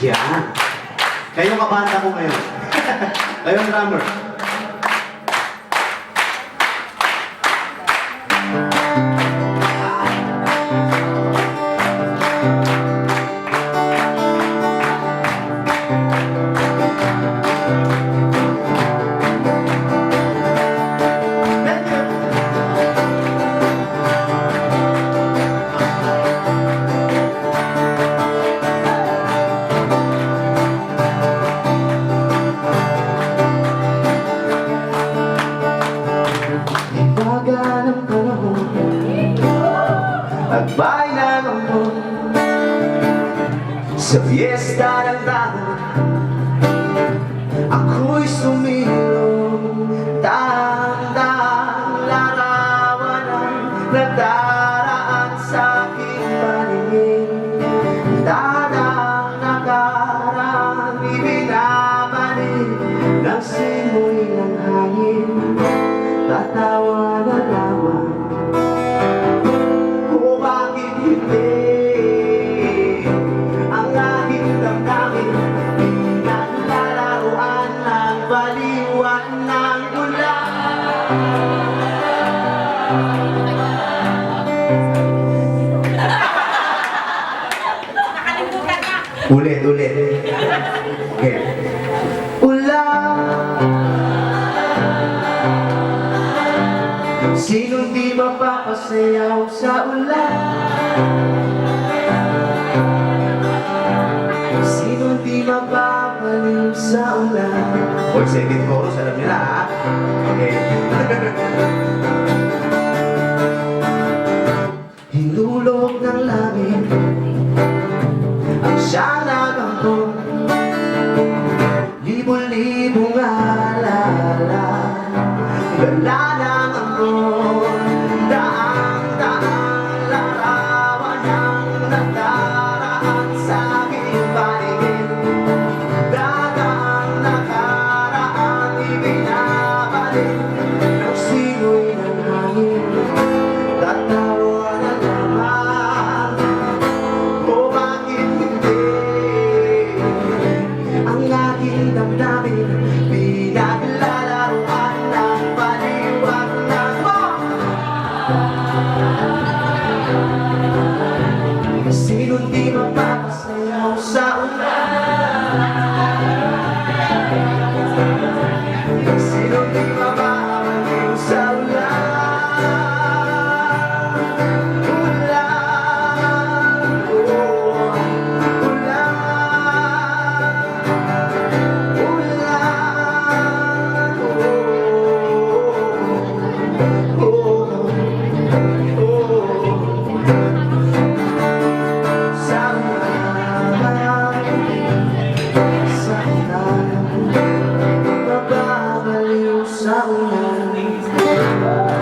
Yan. Kayo kabanda ko ngayon. Kayo ang drummer. At bahay na naman sa fiesta ng tao, ako'y sumilong tandang larawan ang nagdaraan sa aking paningin. Dadang nakaraan ibinabalik ng simoy ng hangin. Tatawa na lamang ang aking damdamin, naglalaroan ng baliwan ng ulan. Ulit. Okay. Ulan. Sinong di mapapasayaw sa ulan? Sinong di mapapaliw sa ulan? Or second chorus, alam nila ha? Okay. Hinulog ng langit ang siyang nagangkong, libo-libong alala, gala ng angkon, daang-daang larawan ang nagdaraan sa aking paningin. Dagang nakaraan ibinabalik ng simoy ng hangin. Tatawa na naman, o bakit hindi? Ang aking damdamin pinaglalaroan ng baliwag ng sinong di mapapasayaw sa ulan? Sinong di mapapaliw sa ulan? Ulan, oh, ulan, ulan, oh, sa ulan, mababaliw sa ulan.